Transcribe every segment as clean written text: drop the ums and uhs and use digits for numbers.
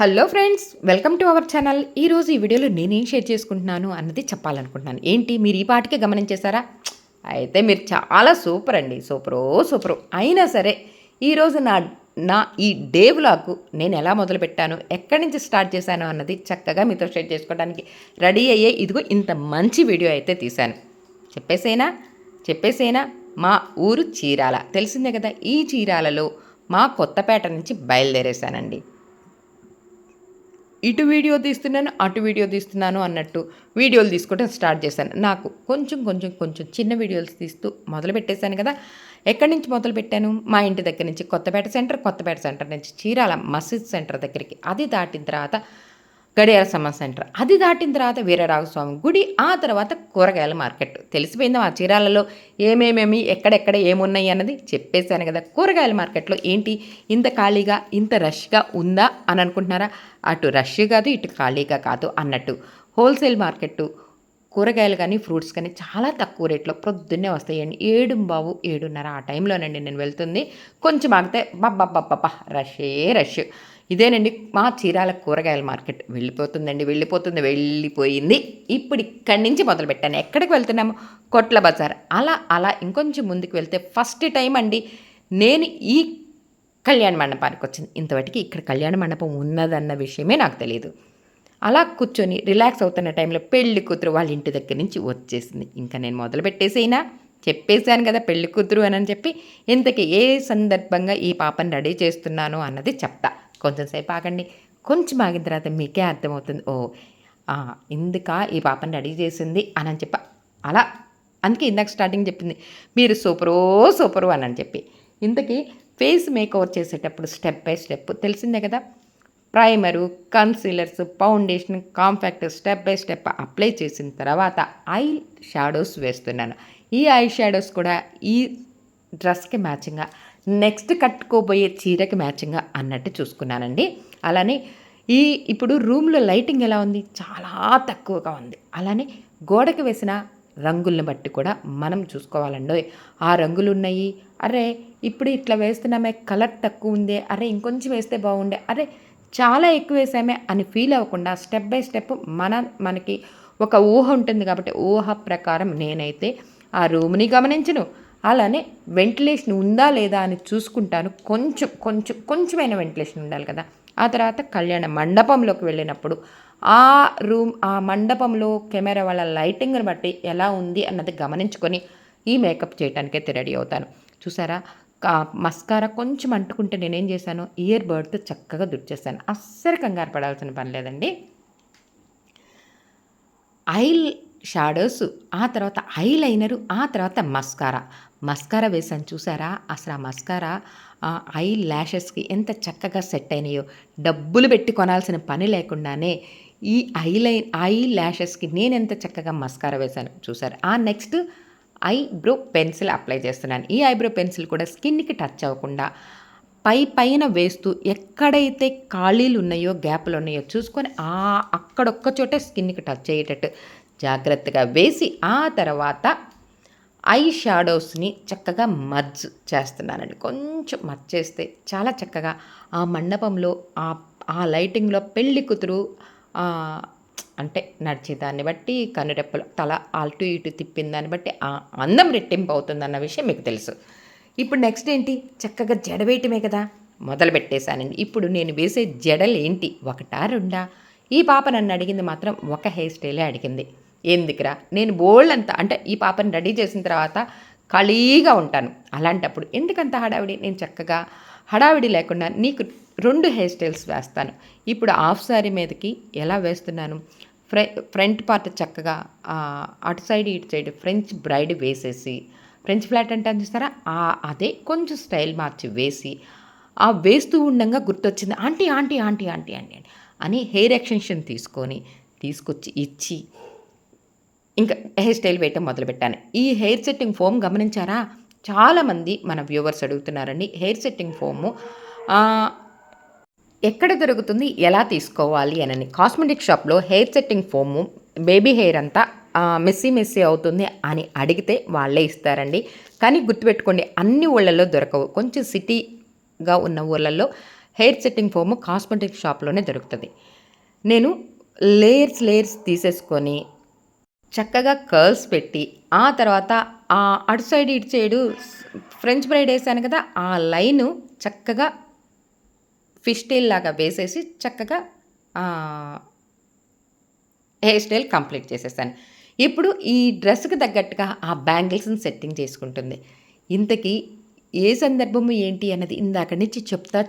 Hello friends, welcome to our channel. ఈరోజు ఈ వీడియోలో నేనేం షేర్ చేసుకుంటున్నాను అన్నది చెప్పాలనుకుంటున్నాను. ఏంటి మీరు ఈ పాటికే గమనించేశారా? అయితే మీరు చాలా సూపర్ అండి. సూపరు. అయినా సరే ఈరోజు నా నా ఈ డే వ్లాగ్ నేను ఎలా మొదలుపెట్టాను, ఎక్కడి నుంచి స్టార్ట్ చేశాను అన్నది చక్కగా మీతో షేర్ చేసుకోవడానికి రెడీ అయ్యే ఇదిగో ఇంత మంచి వీడియో అయితే తీశాను. చెప్పేసేనా మా ఊరు చీరాల తెలిసిందే కదా. ఈ చీరాలలో మా కొత్తపేట నుంచి బయలుదేరేశానండి. ఇటు వీడియో తీస్తున్నాను, అటు వీడియో తీస్తున్నాను అన్నట్టు వీడియోలు తీసుకోవడం స్టార్ట్ చేశాను. నాకు కొంచెం చిన్న వీడియోస్ తీస్తూ మొదలుపెట్టేశాను కదా. ఎక్కడి నుంచి మొదలుపెట్టాను? మా ఇంటి దగ్గర నుంచి కొత్తపేట సెంటర్ నుంచి చీరాల మసీద్ సెంటర్ దగ్గరికి. అది దాటిన తర్వాత గడియార సమ్మ సెంటర్, అది దాటిన తర్వాత వీరరాఘస్వామి గుడి, ఆ తర్వాత కూరగాయల మార్కెట్. తెలిసిపోయిందా ఆ చీరాలలో ఏమేమేమి ఎక్కడెక్కడ ఏమున్నాయి అన్నది చెప్పేశాను కదా. కూరగాయల మార్కెట్లో ఏంటి ఇంత ఖాళీగా ఇంత రష్గా ఉందా అని అనుకుంటున్నారా? అటు రష్ కాదు, ఇటు ఖాళీగా కాదు అన్నట్టు. హోల్సేల్ మార్కెట్టు కూరగాయలు కానీ ఫ్రూట్స్ కానీ చాలా తక్కువ రేట్లో ప్రొద్దున్నే వస్తాయండి. 7:15, 7:30 ఆ టైంలోనండి నేను వెళ్తుంది. కొంచెం ఆగితే బబ్బబ్బబ్బబ్బా రష్. ఇదేనండి మా చీరాల కూరగాయల మార్కెట్. వెళ్ళిపోయింది. ఇప్పుడు ఇక్కడి నుంచి మొదలుపెట్టాను. ఎక్కడికి వెళ్తున్నాము? కొట్ల బజార్. అలా ఇంకొంచెం ముందుకు వెళ్తే ఫస్ట్ టైం అండి నేను ఈ కళ్యాణ మండపానికి వచ్చింది. ఇంతవరకు ఇక్కడ కళ్యాణ మండపం ఉన్నదన్న విషయమే నాకు తెలియదు. అలా కూర్చొని రిలాక్స్ అవుతున్న టైంలో పెళ్లి కూతురు వాళ్ళ ఇంటి దగ్గర నుంచి వచ్చేసింది. ఇంకా నేను మొదలు పెట్టేసేనా? చెప్పేశాను కదా పెళ్లి కూతురు అని చెప్పి. ఇంతకీ ఏ సందర్భంగా ఈ పాపని రెడీ చేస్తున్నాను అన్నది చెప్తా. కొంచెం సేపు ఆగండి. కొంచెం ఆగిన తర్వాత మీకే అర్థమవుతుంది. ఇందుక ఈ పాపని రెడీ చేసింది అని చెప్పి. అలా అందుకే ఇందాక స్టార్టింగ్ చెప్పింది మీరు సూపరు అని చెప్పి. ఇంతకీ ఫేస్ మేకఓవర్ చేసేటప్పుడు స్టెప్ బై స్టెప్ తెలిసిందే కదా. Primer, concealers, foundation, compact step by step apply చేసిన తర్వాత ఐ షాడోస్ వేస్తున్నాను. ఈ ఐ షాడోస్ కూడా ఈ డ్రెస్కి మ్యాచింగ్గా, నెక్స్ట్ కట్టుకోబోయే చీరకి మ్యాచింగ్గా అన్నట్టు చూసుకున్నానండి. అలానే ఇప్పుడు రూమ్లో లైటింగ్ ఎలా ఉంది? చాలా తక్కువగా ఉంది. అలానే గోడకి వేసిన రంగులను బట్టి కూడా మనం చూసుకోవాలండి. ఆ రంగులు ఉన్నాయి, అరే ఇప్పుడు ఇట్లా వేస్తున్నామే కలర్ తక్కువ ఉంది, అరే ఇంకొంచెం వేస్తే బాగుండే, అరే చాలా ఎక్కువ వేసామే అని ఫీల్ అవ్వకుండా స్టెప్ బై స్టెప్ మనకి ఒక ఊహ ఉంటుంది కాబట్టి ఊహ ప్రకారం నేనైతే ఆ రూమ్ని గమనించను. అలానే వెంటిలేషన్ ఉందా లేదా అని చూసుకుంటాను. కొంచెమైన వెంటిలేషన్ ఉండాలి కదా. ఆ తర్వాత కళ్యాణ మండపంలోకి వెళ్ళినప్పుడు ఆ మండపంలో కెమెరా వాళ్ళ లైటింగ్ని బట్టి ఎలా ఉంది అన్నది గమనించుకొని ఈ మేకప్ చేయడానికైతే రెడీ అవుతాను. చూసారా, మస్కారా కొంచెం అంటుకుంటే నేనేం చేశాను, ఇయర్ బడ్తో చక్కగా దుడిచేస్తాను. అస్సలు కంగారు పడాల్సిన పని లేదండి. ఐ షాడోస్, ఆ తర్వాత ఐ లైనరు, ఆ తర్వాత మస్కారా వేసాను. చూసారా అసలు ఆ మస్కారా ఐ ల్యాషెస్కి ఎంత చక్కగా సెట్ అయినాయో. డబ్బులు పెట్టి కొనాల్సిన పని లేకుండానే ఈ ఐ ల్యాషెస్కి నేను ఎంత చక్కగా మస్కారా వేశాను చూసారు. నెక్స్ట్ ఐబ్రో పెన్సిల్ అప్లై చేస్తున్నాను. ఈ ఐబ్రో పెన్సిల్ కూడా స్కిన్కి టచ్ అవ్వకుండా పైన వేస్తూ ఎక్కడైతే ఖాళీలు ఉన్నాయో, గ్యాప్లు ఉన్నాయో చూసుకొని అక్కడొక్క చోటే స్కిన్కి టచ్ అయ్యేటట్టు జాగ్రత్తగా వేసి ఆ తర్వాత ఐ షాడోస్ని చక్కగా మర్జ్ చేస్తున్నానండి. కొంచెం మర్జ్ చేస్తే చాలా చక్కగా ఆ మండపంలో ఆ లైటింగ్లో పెళ్లి కూతురు అంటే నడిచేదాన్ని బట్టి కనురెప్పలు తల అటు ఇటు తిప్పిన దాన్ని బట్టి ఆ అందం రెట్టింపు అవుతుందన్న విషయం మీకు తెలుసు. ఇప్పుడు నెక్స్ట్ ఏంటి, చక్కగా జడ వేయటమే కదా. మొదలు పెట్టేశానండి. ఇప్పుడు నేను వేసే జడలు ఏంటి, ఒకటా రెండా? ఈ పాప నన్ను అడిగింది మాత్రం ఒక హెయిర్ స్టైలే అడిగింది. ఎందుకురా, నేను బోల్డ్ అంతా అంటే ఈ పాపని రెడీ చేసిన తర్వాత ఖాళీగా ఉంటాను. అలాంటప్పుడు ఎందుకంత హడావిడి? నేను చక్కగా హడావిడి లేకుండా నీకు 2 హెయిర్ స్టైల్స్ వేస్తాను. ఇప్పుడు హాఫ్ సారీ మీదకి ఎలా వేస్తున్నాను, ఫ్రంట్ పార్ట్ చక్కగా అటు సైడ్ ఇటు సైడ్ ఫ్రెంచ్ బ్రైడ్ వేసేసి, ఫ్రెంచ్ ఫ్లాట్ అంటే చూస్తారా, అదే కొంచెం స్టైల్ మార్చి వేసి వేస్తూ ఉండగా గుర్తొచ్చింది ఆంటీ అని హెయిర్ ఎక్స్టెన్షన్ తీసుకొచ్చి ఇచ్చి ఇంకా హెయిర్ స్టైల్ వేయటం మొదలుపెట్టాను. ఈ హెయిర్ సెట్టింగ్ ఫోమ్ గమనించారా? చాలామంది మన వ్యూవర్స్ అడుగుతున్నారండి. హెయిర్ సెట్టింగ్ ఫోము ఎక్కడ దొరుకుతుంది, ఎలా తీసుకోవాలి అని. కాస్మెటిక్ షాప్లో hair setting foam baby hair అంతా మెస్సీ అవుతుంది అని అడిగితే వాళ్ళే ఇస్తారండి. కానీ గుర్తుపెట్టుకోండి, అన్ని ఊళ్ళల్లో దొరకవు. కొంచెం సిటీగా ఉన్న ఊళ్ళల్లో హెయిర్ సెట్టింగ్ ఫోము కాస్మెటిక్ షాప్లోనే దొరుకుతుంది. నేను లేయర్స్ తీసేసుకొని చక్కగా కర్ల్స్ పెట్టి, ఆ తర్వాత అటు సైడ్ ఇటు సైడు ఫ్రెంచ్ బ్రైడ్ వేసాను కదా, ఆ లైను చక్కగా ఫిష్ టైల్ లాగా వేసేసి చక్కగా హెయిర్ స్టైల్ కంప్లీట్ చేసేసాను. ఇప్పుడు ఈ డ్రెస్‌కి తగ్గట్టుగా ఆ బ్యాంగిల్స్‌ని సెట్టింగ్ చేసుకుంటుంది. ఇంతకీ ఏ సందర్భము ఏంటి అన్నది ఇందాక నుంచి చెప్తా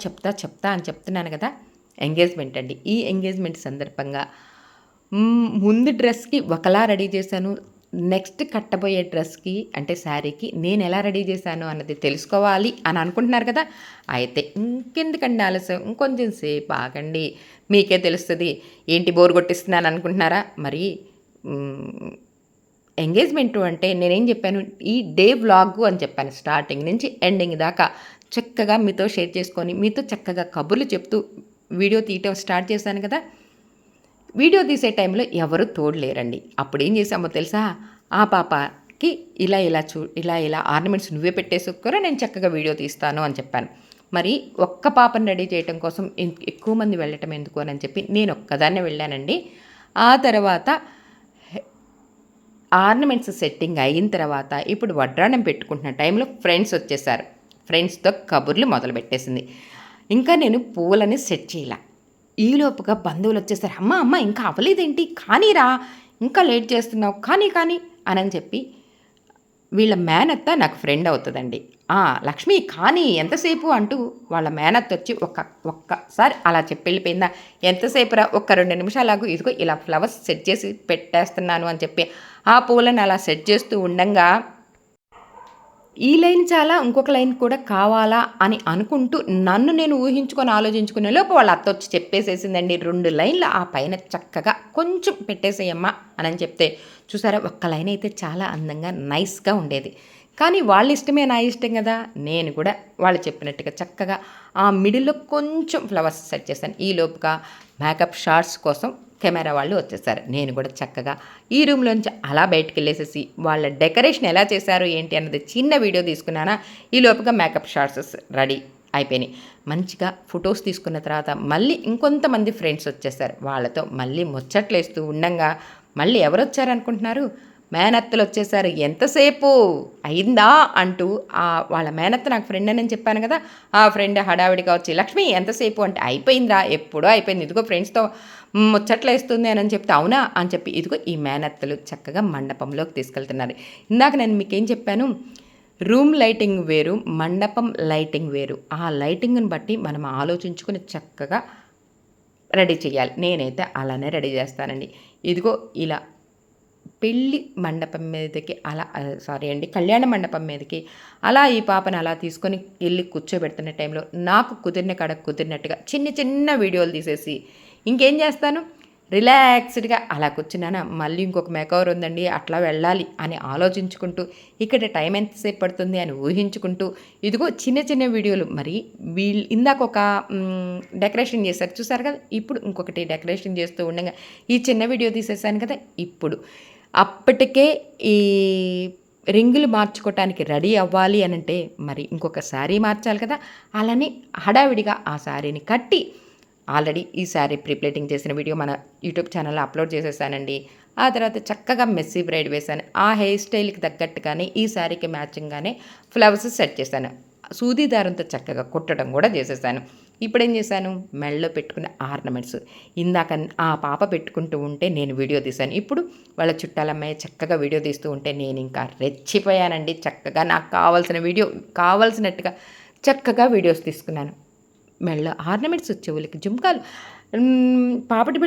అని చెప్తున్నాను కదా! ఎంగేజ్‌మెంట్ అండి. ఈ ఎంగేజ్‌మెంట్ సందర్భంగా ముందు డ్రెస్‌కి ఒకలా రెడీ చేశాను. నెక్స్ట్ కట్టబోయే డ్రెస్‌కి అంటే శారీకి నేనెలా రెడీ చేశాను అన్నది తెలుసుకోవాలి అని అనుకుంటున్నారు కదా! అయితే ఇంకెందుకండి ఆలస్యం, ఇంకొంచెం సేపు ఆగండి. మీకే తెలుస్తది. ఏంటి బోర్ కొట్టిస్తున్నాను అనుకుంటున్నారా? మరి ఎంగేజ్‌మెంటు అంటే నేనేం చెప్పాను, ఈ డే వ్లాగు అని చెప్పాను. స్టార్టింగ్ నుంచి ఎండింగ్ దాకా చక్కగా మీతో షేర్ చేసుకొని, మీతో చక్కగా కబుర్లు చెప్తూ వీడియో తీయటం స్టార్ట్ చేశాను కదా! వీడియో తీసే టైంలో ఎవరు తోడు లేరండి. అప్పుడేం చేసామో తెలుసా? ఆ పాపకి ఇలా ఆర్నమెంట్స్ నువ్వే పెట్టేసుకోరా, నేను చక్కగా వీడియో తీస్తాను అని చెప్పాను. మరి ఒక్క పాపని రెడీ చేయటం కోసం ఎక్కువ మంది వెళ్ళటం ఎందుకు అని చెప్పి నేను ఒక్కదాన్నే వెళ్ళానండి. ఆ తర్వాత ఆర్నమెంట్స్ సెట్టింగ్ అయిన తర్వాత ఇప్పుడు వడ్రాణం పెట్టుకుంటున్న టైంలో ఫ్రెండ్స్ వచ్చేసారు. ఫ్రెండ్స్‌తో కబుర్లు మొదలుపెట్టేసింది. ఇంకా నేను పువ్వులని సెట్ చేయలా. ఈలోపుగా బంధువులు వచ్చేసారు. అమ్మ ఇంకా అవ్వలేదేంటి? కానీరా, ఇంకా లేట్ చేస్తున్నావు, కానీ అనని చెప్పి వీళ్ళ మేనత్త నాకు ఫ్రెండ్ అవుతుందండి. లక్ష్మి కానీ ఎంతసేపు అంటూ వాళ్ళ మేనత్త వచ్చి ఒక్కసారి అలా చెప్పి వెళ్ళిపోయిందా, ఎంతసేపురా, ఒక్క 2 నిమిషాలాగు, ఇదిగో ఇలా ఫ్లవర్స్ సెట్ చేసి పెట్టేస్తున్నాను అని చెప్పి ఆ పూలను అలా సెట్ చేస్తూ ఉండంగా ఈ లైన్ చాలా, ఇంకొక లైన్ కూడా కావాలా అని అనుకుంటూ నన్ను నేను ఊహించుకొని ఆలోచించుకునే లోపు వాళ్ళ అత్త వచ్చి చెప్పేసేసిందండి. 2 లైన్లు ఆ పైన చక్కగా కొంచెం పెట్టేసేయమ్మా అని చెప్తే, చూసారా ఒక్క లైన్ అయితే చాలా అందంగా నైస్గా ఉండేది. కానీ వాళ్ళ ఇష్టమే నా ఇష్టం కదా, నేను కూడా వాళ్ళు చెప్పినట్టుగా చక్కగా ఆ మిడిల్లో కొంచెం ఫ్లవర్స్ సెట్ చేశాను. ఈ లోపుగా మేకప్ షాట్స్ కోసం కెమెరా వాళ్ళు వచ్చేసారు. నేను కూడా చక్కగా ఈ రూమ్లోంచి అలా బయటికి వెళ్ళేసేసి వాళ్ళ డెకరేషన్ ఎలా చేశారు ఏంటి అన్నది చిన్న వీడియో తీసుకున్నానా, ఈ లోపుగా మేకప్ షాట్స్ రెడీ అయిపోయినాయి. మంచిగా ఫొటోస్ తీసుకున్న తర్వాత మళ్ళీ ఇంకొంతమంది ఫ్రెండ్స్ వచ్చేసారు. వాళ్ళతో మళ్ళీ ముచ్చట్లేస్తూ ఉండంగా మళ్ళీ ఎవరు వచ్చారనుకుంటున్నారు, మేనత్తలు వచ్చేసారు. ఎంతసేపు అయిందా అంటూ వాళ్ళ మేనత్త నాకు ఫ్రెండ్ అని చెప్పాను కదా, ఆ ఫ్రెండ్ హడావిడిగా వచ్చి లక్ష్మి ఎంతసేపు అంటే, అయిపోయిందిరా, ఎప్పుడో అయిపోయింది, ఇదిగో ఫ్రెండ్స్తో ముచ్చట్లేస్తుంది అని చెప్తే, అవునా అని చెప్పి ఇదిగో ఈ మేనత్తలు చక్కగా మండపంలోకి తీసుకెళ్తున్నారు. ఇందాక నేను మీకేం చెప్పాను, రూమ్ లైటింగ్ వేరు, మండపం లైటింగ్ వేరు. ఆ లైటింగ్ని బట్టి మనం ఆలోచించుకుని చక్కగా రెడీ చేయాలి. నేనైతే అలానే రెడీ చేస్తానండి. ఇదిగో ఇలా పెళ్ళి మండపం మీదకి అలా కళ్యాణ మండపం మీదకి అలా ఈ పాపను అలా తీసుకొని వెళ్ళి కూర్చోబెడుతున్న టైంలో నాకు కుదిరిన కాడ కుదిరినట్టుగా చిన్న వీడియోలు తీసేసి ఇంకేం చేస్తాను, రిలాక్స్డ్గా అలా కూర్చున్నానా, మళ్ళీ ఇంకొక మేకవర్ ఉందండి అట్లా వెళ్ళాలి అని ఆలోచించుకుంటూ, ఇక్కడ టైం ఎంతసేపు పడుతుంది అని ఊహించుకుంటూ, ఇదిగో చిన్న వీడియోలు. మరి ఇందాక ఒక డెకరేషన్ చేశారు చూసారు కదా, ఇప్పుడు ఇంకొకటి డెకరేషన్ చేస్తూ ఉండగా ఈ చిన్న వీడియో తీసేసాను కదా, ఇప్పుడు అప్పటికే ఈ రింగులు మార్చుకోవటానికి రెడీ అవ్వాలి అనంటే మరి ఇంకొక శారీ మార్చాలి కదా, అలానే హడావిడిగా ఆ శారీని కట్టి ఆల్రెడీ ఈ శారీ ప్రీప్లేటింగ్ చేసిన వీడియో మన యూట్యూబ్ ఛానల్లో అప్లోడ్ చేసేసానండి. ఆ తర్వాత చక్కగా మెస్సీ బ్రైడ్ వేశాను. ఆ హెయిర్ స్టైల్కి తగ్గట్టుగానే ఈ శారీకి మ్యాచింగ్గానే ఫ్లవర్స్ సెట్ చేశాను. సూది దారంతో చక్కగా కుట్టడం కూడా చేసేసాను. ఇప్పుడేం చేశాను, మెడలో పెట్టుకున్న ఆర్నమెంట్స్ ఇందాక ఆ పాప పెట్టుకుంటూ ఉంటే నేను వీడియో తీశాను. ఇప్పుడు వాళ్ళ చుట్టాలమ్మాయి చక్కగా వీడియో తీస్తూ ఉంటే నేను ఇంకా రెచ్చిపోయానండి. చక్కగా నాకు కావాల్సినట్టుగా చక్కగా వీడియోస్ తీసుకున్నాను. మెడలో ఆర్నమెంట్స్, చెవులకి జుంకాలు, పాపటి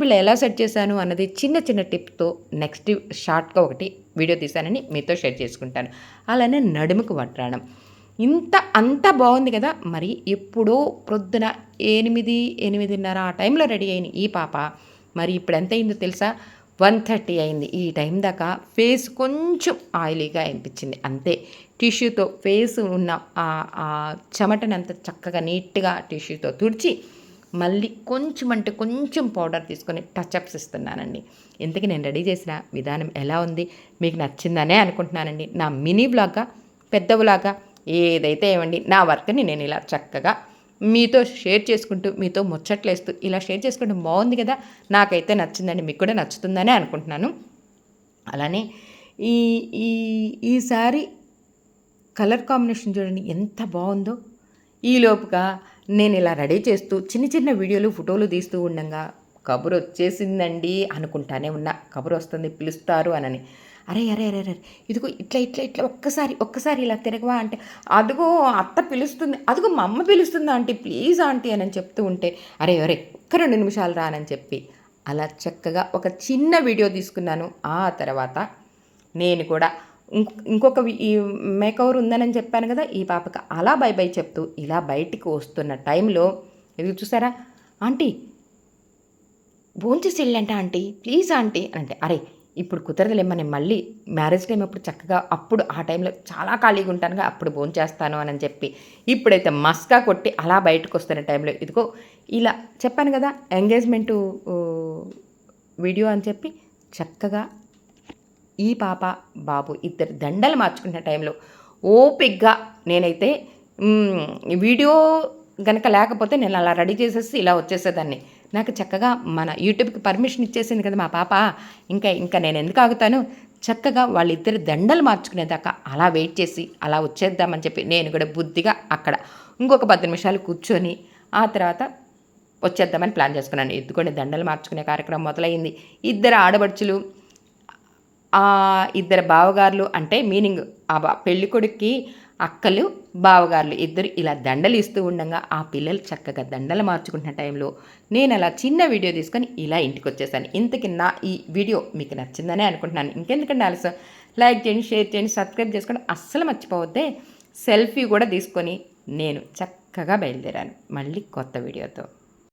బిళ్ళ ఎలా సెట్ చేశాను అన్నది చిన్న టిప్తో నెక్స్ట్ షార్ట్గా ఒకటి వీడియో తీశానని మీతో షేర్ చేసుకుంటాను. అలానే నడుముకు వడ్రాణం అంతా బాగుంది కదా. మరి ఎప్పుడో ప్రొద్దున 8:30 ఆ టైంలో రెడీ అయిన ఈ పాప మరి ఇప్పుడు ఎంత అయిందో తెలుసా, 1:30 అయింది. ఈ టైం దాకా ఫేస్ కొంచెం ఆయిలీగా అనిపించింది అంతే. టిష్యూతో ఫేస్ ఉన్న ఆ చెమటనంత చక్కగా నీట్గా టిష్యూతో తుడిచి మళ్ళీ కొంచెం పౌడర్ తీసుకొని టచ్అప్స్ ఇస్తున్నానండి. ఇంతకీ నేను రెడీ చేసిన విధానం ఎలా ఉంది, మీకు నచ్చిందనే అనుకుంటున్నానండి. నా మినీ వ్లాగ్గా పెద్ద వ్లాగ్గా ఏదైతే ఏమండి, నా వర్క్ని నేను ఇలా చక్కగా మీతో షేర్ చేసుకుంటూ, మీతో ముచ్చట్లేస్తూ ఇలా షేర్ చేసుకుంటూ బాగుంది కదా, నాకైతే నచ్చిందండి, మీకు కూడా నచ్చుతుందనే అనుకుంటున్నాను. అలానే ఈ ఈ ఈ శారీ కలర్ కాంబినేషన్ చూడండి ఎంత బాగుందో. ఈలోపుగా నేను ఇలా రెడీ చేస్తూ చిన్న చిన్న వీడియోలు ఫోటోలు తీస్తూ ఉండగా కబురు వచ్చేసిందండి. అనుకుంటానే ఉన్నా కబురు వస్తుంది పిలుస్తారు అనని. అరే అరే అరే అరే ఇదిగో ఇట్లా ఇట్లా ఇట్లా ఒక్కసారి ఇలా తిరగవా అంటే, అదిగో అత్త పిలుస్తుంది, అదిగో మా అమ్మ పిలుస్తుందా ఆంటీ, ప్లీజ్ ఆంటీ అని చెప్తూ ఉంటే, అరే అరే ఒక్క 2 నిమిషాలు రానని చెప్పి అలా చక్కగా ఒక చిన్న వీడియో తీసుకున్నాను. ఆ తర్వాత నేను కూడా ఇంకొక ఈ మేకవర్ ఉందని చెప్పాను కదా, ఈ పాపకి అలా బై బై చెప్తూ ఇలా బయటికి వస్తున్న టైంలో ఇది చూసారా, ఆంటీ భోంచేసి వెళ్ళంట ఆంటీ, ప్లీజ్ ఆంటీ అంటే, అరే ఇప్పుడు కుదరదులేమ్మా, నేను మళ్ళీ మ్యారేజ్ టైం అప్పుడు చక్కగా అప్పుడు ఆ టైంలో చాలా ఖాళీగా ఉంటానుగా, అప్పుడు భోంచేస్తాను అని చెప్పి ఇప్పుడైతే మస్కా కొట్టి అలా బయటకు వస్తున్న టైంలో ఇదిగో ఇలా చెప్పాను కదా ఎంగేజ్మెంటు వీడియో అని చెప్పి చక్కగా ఈ పాప బాబు ఇద్దరు దండలు మార్చుకున్న టైంలో ఓపిగ్గా నేనైతే వీడియో గనక లేకపోతే నేను అలా రెడీ చేసేసి ఇలా వచ్చేసేదాన్ని. నాకు చక్కగా మన యూట్యూబ్కి పర్మిషన్ ఇచ్చేసింది కదా మా పాప, ఇంకా నేను ఎందుకు ఆగుతాను, చక్కగా వాళ్ళిద్దరు దండలు మార్చుకునేదాకా అలా వెయిట్ చేసి అలా వచ్చేద్దామని చెప్పి నేను కూడా బుద్ధిగా అక్కడ ఇంకొక 10 నిమిషాలు కూర్చొని ఆ తర్వాత వచ్చేద్దామని ప్లాన్ చేసుకున్నాను. ఎత్తుకొని దండలు మార్చుకునే కార్యక్రమం మొదలైంది. ఇద్దరు ఆడబడుచులు, ఇద్దరు బావగారులు అంటే మీనింగ్ పెళ్ళికొడుక్కి అక్కలు బావగారులు ఇద్దరు ఇలా దండలు ఇస్తూ ఉండగా ఆ పిల్లలు చక్కగా దండలు మార్చుకుంటున్న టైంలో నేను అలా చిన్న వీడియో తీసుకొని ఇలా ఇంటికి వచ్చేసాను. ఇంతకీ నా ఈ వీడియో మీకు నచ్చిందనే అనుకుంటున్నాను. ఇంకెందుకంటే ఆలస్యం, లైక్ చేయండి, షేర్ చేయండి, సబ్స్క్రైబ్ చేసుకోండి, అస్సలు మర్చిపోవద్దే. సెల్ఫీ కూడా తీసుకొని నేను చక్కగా బయలుదేరాను మళ్ళీ కొత్త వీడియోతో.